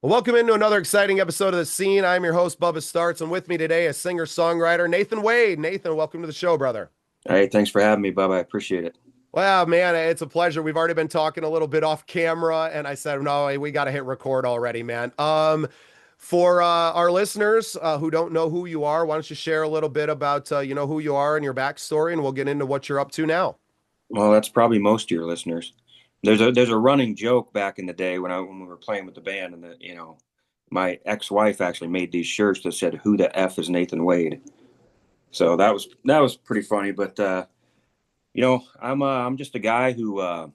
Well, welcome into another exciting episode of The Scene. I'm your host, Bubba Startz, and with me today is singer-songwriter Nathan Wade. Nathan, welcome to the show, brother. Hey, thanks for having me, Bubba. I appreciate it. Well, man, it's a pleasure. We've already been talking a little bit off camera, and I said, no, we got to hit record already, man. For our listeners who don't know who you are, why don't you share a little bit about who you are and your backstory, and we'll get into what you're up to now. Well, that's probably most of your listeners. There's a running joke back in the day when we were playing with the band, and my ex-wife actually made these shirts that said "Who the F is Nathan Wade?" So that was pretty funny. But I'm just a guy who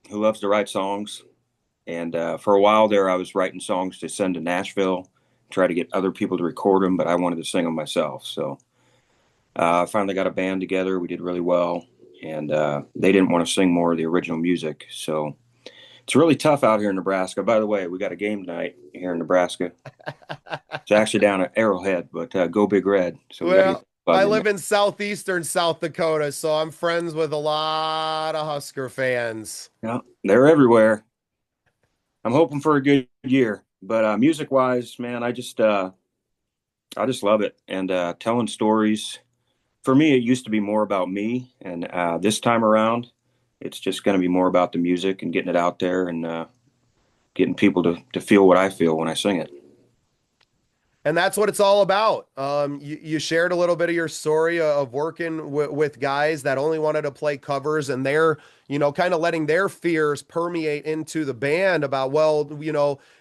loves to write songs, and for a while there, I was writing songs to send to Nashville, try to get other people to record them, but I wanted to sing them myself. So I finally got a band together. We did really well, and they didn't want to sing more of the original music. So it's really tough out here in Nebraska. By the way, we got a game tonight here in Nebraska. It's actually down at Arrowhead, but go Big Red. So we got to get Well, the I bug in there. live in southeastern South Dakota, so I'm friends with a lot of Husker fans. Yeah, they're everywhere. I'm hoping for a good year, but music wise, man, I just love it and telling stories. For me, it used to be more about me, and this time around, it's just going to be more about the music and getting it out there and getting people to feel what I feel when I sing it. And that's what it's all about. You shared a little bit of your story of working with guys that only wanted to play covers, and they're, kind of letting their fears permeate into the band about, well,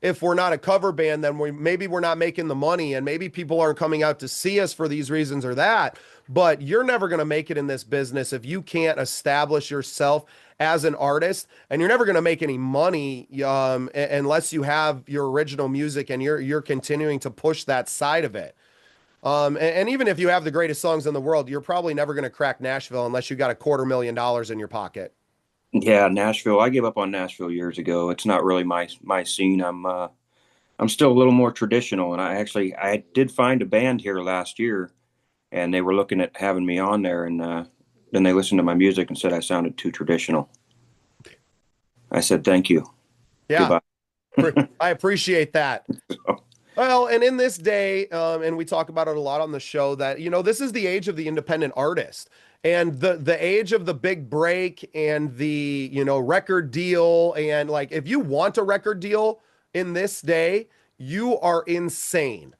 if we're not a cover band, then maybe we're not making the money, and maybe people aren't coming out to see us for these reasons or that. But you're never going to make it in this business if you can't establish yourself as an artist, and you're never going to make any money unless you have your original music and you're continuing to push that side of it. And even if you have the greatest songs in the world, you're probably never going to crack Nashville unless you got $250,000 in your pocket. Yeah, Nashville. I gave up on Nashville years ago. It's not really my scene. I'm still a little more traditional, and I did find a band here last year, and they were looking at having me on there, and then they listened to my music and said I sounded too traditional. I said thank you, Yeah, goodbye. I appreciate that. Well, and in this day, and we talk about it a lot on the show, that this is the age of the independent artist, and the age of the big break and the record deal, and like if you want a record deal in this day, you are insane.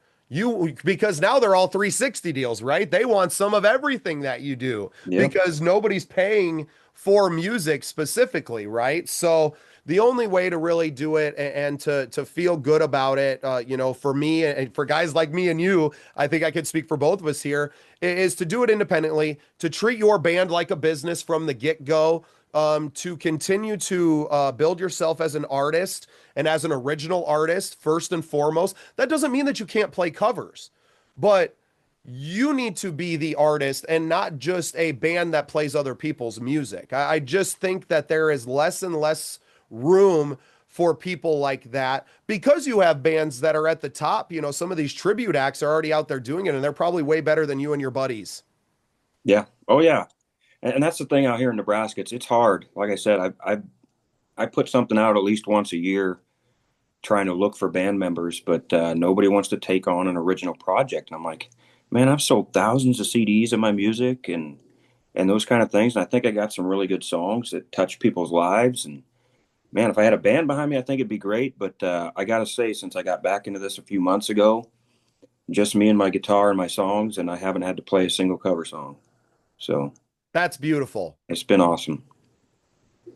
Because now they're all 360 deals, right? They want some of everything that you do Yep. because nobody's paying for music specifically, right? So the only way to really do it and to feel good about it, for me and for guys like me and you, I think I could speak for both of us here, is to do it independently, to treat your band like a business from the get-go, to continue to build yourself as an artist and as an original artist first and foremost. That doesn't mean that you can't play covers, but you need to be the artist and not just a band that plays other people's music. I just think that there is less and less room for people like that because you have bands that are at the top. Some of these tribute acts are already out there doing it, and they're probably way better than you and your buddies. Yeah. Oh yeah. And that's the thing out here in Nebraska. It's hard. Like I said, I put something out at least once a year, trying to look for band members, but nobody wants to take on an original project. And I'm like, man, I've sold thousands of CDs of my music and those kind of things. And I think I got some really good songs that touch people's lives. And man, if I had a band behind me, I think it'd be great. But I got to say, since I got back into this a few months ago, just me and my guitar and my songs, and I haven't had to play a single cover song. So That's beautiful. it's been awesome.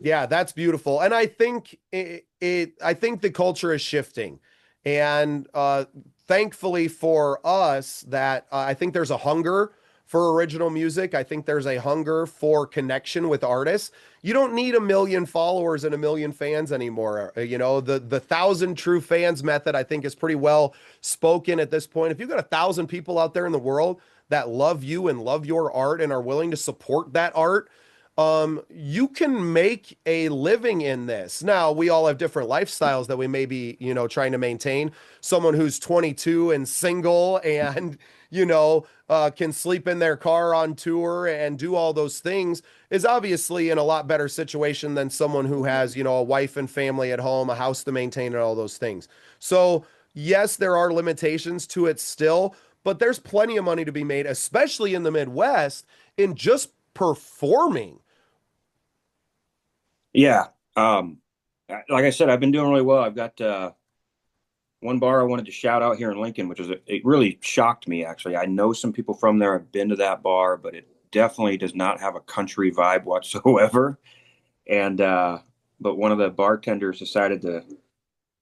Yeah, that's beautiful. And I think I think the culture is shifting. And thankfully for us that I think there's a hunger for original music. I think there's a hunger for connection with artists. You don't need a million followers and a million fans anymore. The thousand true fans method I think is pretty well spoken at this point. If you've got 1,000 people out there in the world that love you and love your art and are willing to support that art, You can make a living in this. Now, we all have different lifestyles that we may be, trying to maintain. Someone who's 22 and single and, can sleep in their car on tour and do all those things is obviously in a lot better situation than someone who has, a wife and family at home, a house to maintain, and all those things. So, yes, there are limitations to it still, but there's plenty of money to be made, especially in the Midwest, in just performing. Yeah. Um, like I said, I've been doing really well. I've got one bar I wanted to shout out here in Lincoln, which it really shocked me actually. I know some people from there. I've been to that bar, but it definitely does not have a country vibe whatsoever. And but one of the bartenders decided to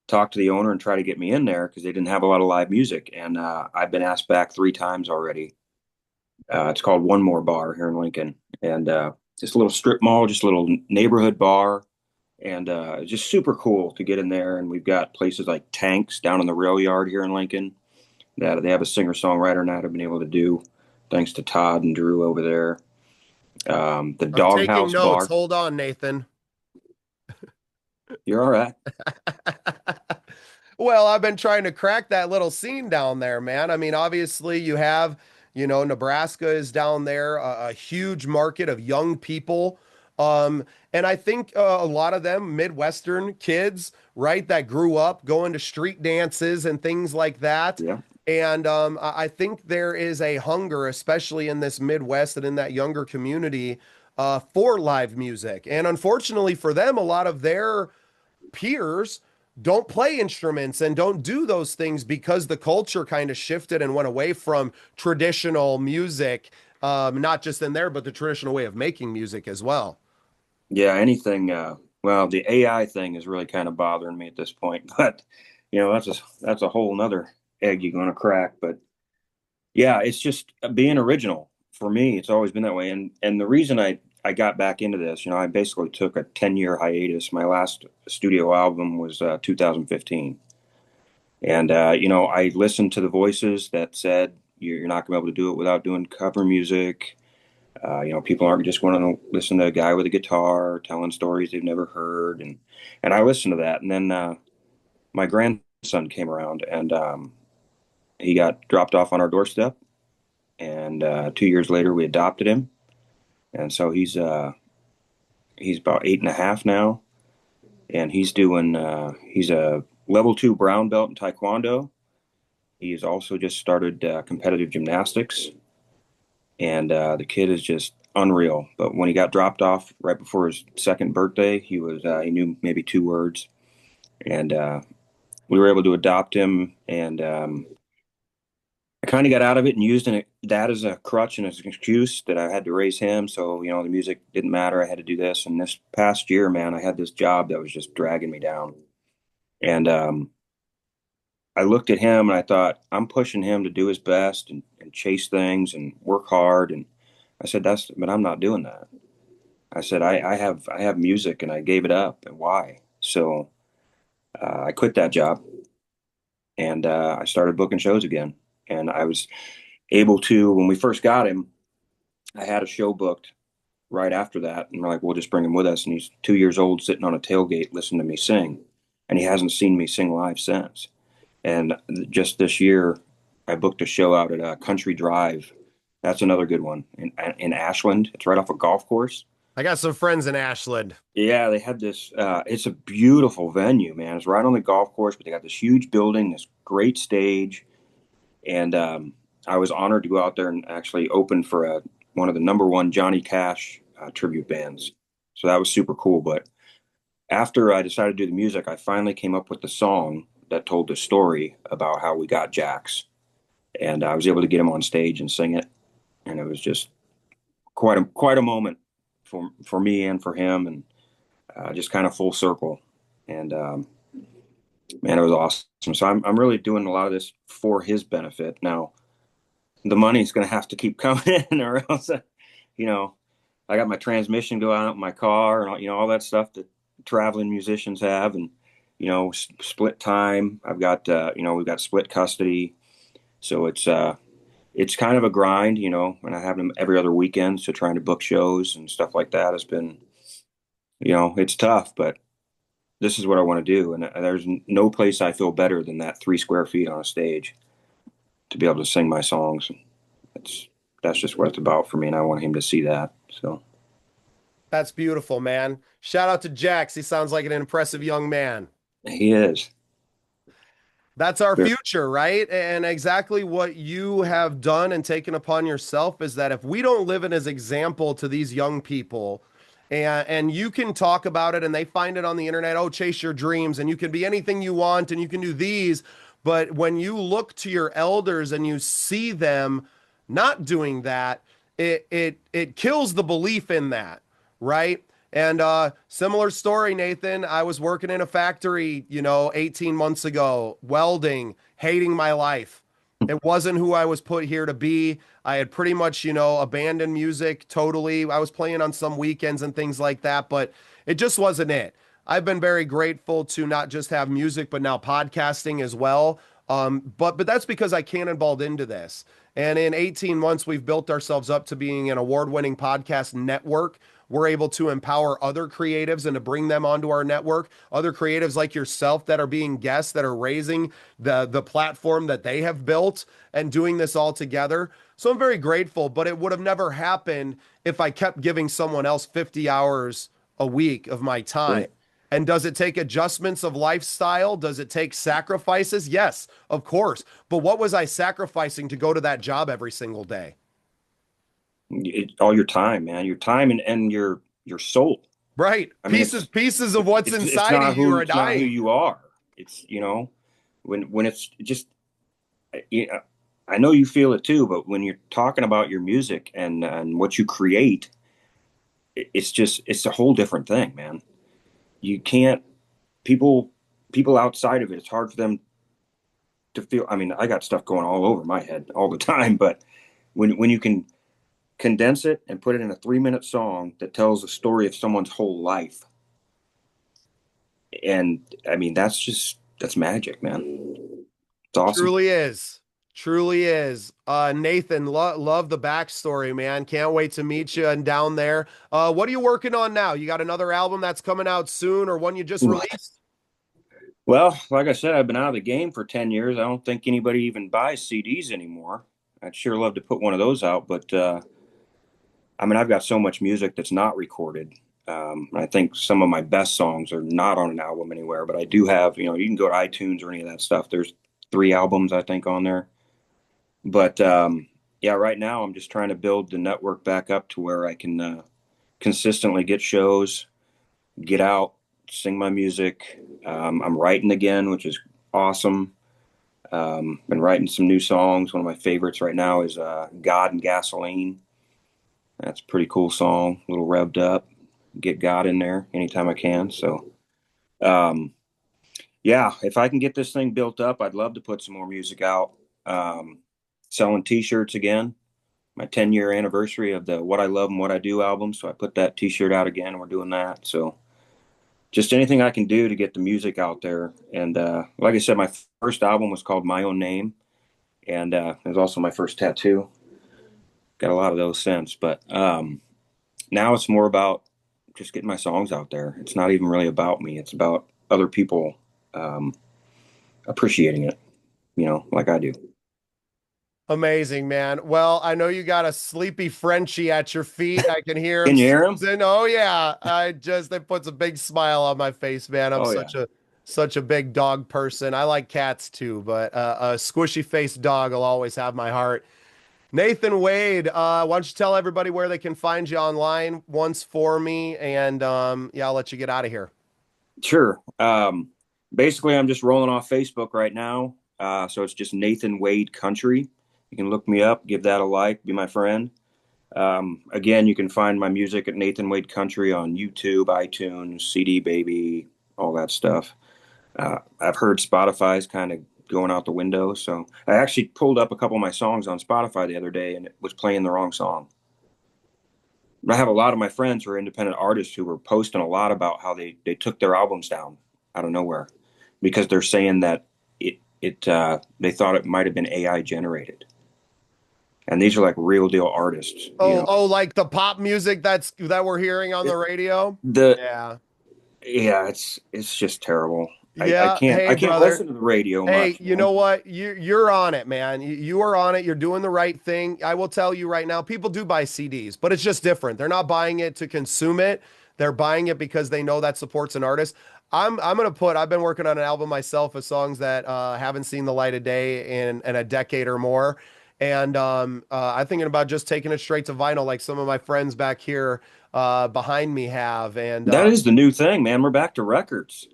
talk to the owner and try to get me in there because they didn't have a lot of live music. And I've been asked back 3 times already. It's called One More Bar here in Lincoln, and just a little strip mall, just a little neighborhood bar, and just super cool to get in there. And we've got places like Tanks down in the rail yard here in Lincoln that they have a singer songwriter night I've been able to do, thanks to Todd and Drew over there. The I'm taking Doghouse notes. Bar, Hold on, Nathan. you're all right. Well, I've been trying to crack that little scene down there, man. I mean, obviously, you have, Nebraska is down there, a huge market of young people. Um, and I think a lot of them, Midwestern kids, right, that grew up going to street dances and things like that. Yeah, And I think there is a hunger, especially in this Midwest and in that younger community, for live music. And unfortunately for them, a lot of their peers don't play instruments and don't do those things because the culture kind of shifted and went away from traditional music, not just in there, but the traditional way of making music as well. yeah. Anything. Well, the AI thing is really kind of bothering me at this point, but that's a whole nother egg you're going to crack. But yeah, it's just being original for me. It's always been that way. And the reason I got back into this, I basically took a 10-year hiatus. My last studio album was 2015. And I listened to the voices that said you're not going to be able to do it without doing cover music. People aren't just going to listen to a guy with a guitar telling stories they've never heard. And I listened to that. And then my grandson came around, and he got dropped off on our doorstep. And 2 years later, we adopted him, and so he's about 8.5 now, and he's a level 2 brown belt in Taekwondo. He's also just started competitive gymnastics, and the kid is just unreal. But when he got dropped off right before his second birthday, he knew maybe 2 words, and we were able to adopt him, and I kind of got out of it and used that as a crutch and as an excuse that I had to raise him. So, the music didn't matter. I had to do this. And this past year, man, I had this job that was just dragging me down. And I looked at him and I thought, I'm pushing him to do his best and chase things and work hard. And I said, but I'm not doing that. I said, I have music and I gave it up. And why? So I quit that job and I started booking shows again. And I was able to, when we first got him, I had a show booked right after that. And we're like, we'll just bring him with us. And he's 2 years old, sitting on a tailgate, listening to me sing. And he hasn't seen me sing live since. And just this year, I booked a show out at Country Drive. That's another good one in Ashland. It's right off a golf course. I got some friends in Ashland. Yeah, they had this. It's a beautiful venue, man. It's right on the golf course, but they got this huge building, this great stage. And I was honored to go out there and actually open for one of the #1 Johnny Cash tribute bands. So that was super cool. But after I decided to do the music, I finally came up with the song that told the story about how we got Jax. And I was able to get him on stage and sing it. And it was just quite a moment for me and for him, and just kind of full circle. And man, it was awesome. So I'm really doing a lot of this for his benefit. Now, the money's going to have to keep coming in, or else, you know, I got my transmission going out in my car, and all that stuff that traveling musicians have, and split time. I've got we've got split custody, so it's it's kind of a grind, and I have them every other weekend. So trying to book shows and stuff like that has been, it's tough, but this is what I want to do. And there's no place I feel better than that 3 square feet on a stage to be able to sing my songs. That's that's just what it's about for me, and I want him to see that. So That's beautiful, man. Shout out to Jax. He sounds like an impressive young man. he is. That's our future, right? And exactly what you have done and taken upon yourself is that if we don't live in as example to these young people, and you can talk about it and they find it on the internet, oh, chase your dreams, and you can be anything you want and you can do these. But when you look to your elders and you see them not doing that, it kills the belief in that, right? And similar story, Nathan. I was working in a factory, 18 months ago, welding, hating my life. It wasn't who I was put here to be. I had pretty much, abandoned music totally. I was playing on some weekends and things like that, but it just wasn't it. I've been very grateful to not just have music, but now podcasting as well. But that's because I cannonballed into this. And in 18 months, we've built ourselves up to being an award-winning podcast network. We're able to empower other creatives and to bring them onto our network, other creatives like yourself that are being guests, that are raising the platform that they have built and doing this all together. So I'm very grateful, but it would have never happened if I kept giving someone else 50 hours a week of my time. Right. And does it take adjustments of lifestyle? Does it take sacrifices? Yes, of course. But what was I sacrificing to go to that job every single day? All your time, man, your time and your soul. Right. I mean, Pieces of what's it's inside of not you who are it's not who dying. you are. It's when it's just you know, I know you feel it too, but when you're talking about your music and what you create, it's a whole different thing, man. You can't people people outside of it. It's hard for them to feel. I mean, I got stuff going all over my head all the time, but when you can condense it and put it in a 3 minute song that tells the story of someone's whole life, and I mean, that's magic, man. It's awesome. Truly is. Truly is. Nathan, love the backstory, man. Can't wait to meet you and down there. What are you working on now? You got another album that's coming out soon or one you just released? Well, like I said, I've been out of the game for 10 years. I don't think anybody even buys CDs anymore. I'd sure love to put one of those out, but I mean, I've got so much music that's not recorded. I think some of my best songs are not on an album anywhere, but I do have, you can go to iTunes or any of that stuff. There's 3 albums, I think, on there. But yeah, right now I'm just trying to build the network back up to where I can consistently get shows, get out, sing my music. I'm writing again, which is awesome. Been writing some new songs. One of my favorites right now is God and Gasoline. That's a pretty cool song, a little revved up. Get God in there anytime I can. So, um, yeah, if I can get this thing built up, I'd love to put some more music out. Um, Selling T-shirts again. My 10-year anniversary of the What I Love and What I Do album. So I put that T-shirt out again. We're doing that. So just anything I can do to get the music out there. And like I said, my first album was called My Own Name, and it was also my first tattoo. Got a lot of those since, but now it's more about just getting my songs out there. It's not even really about me. It's about other people um, appreciating it, like I do. Amazing, man. Well, I know you got a sleepy Frenchie at your feet. I can hear him Can you hear them? snoozing. Oh yeah. That puts a big smile on my face, man. I'm Oh yeah, such a big dog person. I like cats too, but a squishy faced dog will always have my heart. Nathan Wade, why don't you tell everybody where they can find you online once for me? And yeah, I'll let you get out of here. sure. Basically, I'm just rolling off Facebook right now, so it's just Nathan Wade Country. You can look me up, give that a like, be my friend. Again, you can find my music at Nathan Wade Country on YouTube, iTunes, CD Baby, all that stuff. I've heard Spotify's kind of going out the window, so I actually pulled up a couple of my songs on Spotify the other day, and it was playing the wrong song. I have a lot of my friends who are independent artists who were posting a lot about how they took their albums down out of nowhere because they're saying that they thought it might have been AI generated. and these are like real deal artists, you Oh, know. oh, like the pop music that we're hearing on the It, radio. the Yeah. yeah, it's just terrible. I Yeah. can't Hey, I can't brother. listen to the radio Hey, much, you man. know what? You're on it, man. You are on it. You're doing the right thing. I will tell you right now, people do buy CDs, but it's just different. They're not buying it to consume it. They're buying it because they know that supports an artist. I'm gonna put. I've been working on an album myself of songs that haven't seen the light of day in a decade or more, and I'm thinking about just taking it straight to vinyl, like some of my friends back here behind me have, and That is the new thing, man. We're back to records.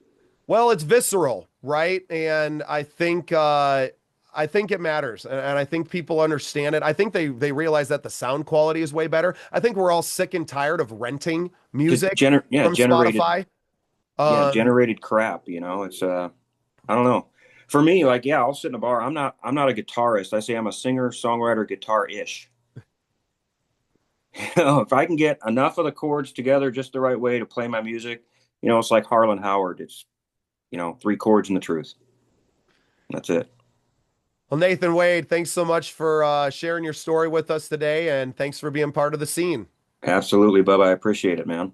well, it's visceral, right? And I think it matters, and I think people understand it. I think they realize that the sound quality is way better. I think we're all sick and tired of renting Just music from generated, Spotify. yeah, Um, generated crap, you know. It's I don't know. For me, like, yeah, I'll sit in a bar. I'm not a guitarist. I say I'm a singer, songwriter, guitar-ish. If I can get enough of the chords together just the right way to play my music, it's like Harlan Howard. It's, three chords and the truth. That's it. well, Nathan Wade, thanks so much for sharing your story with us today, and thanks for being part of the scene. Absolutely, Bubba. I appreciate it, man.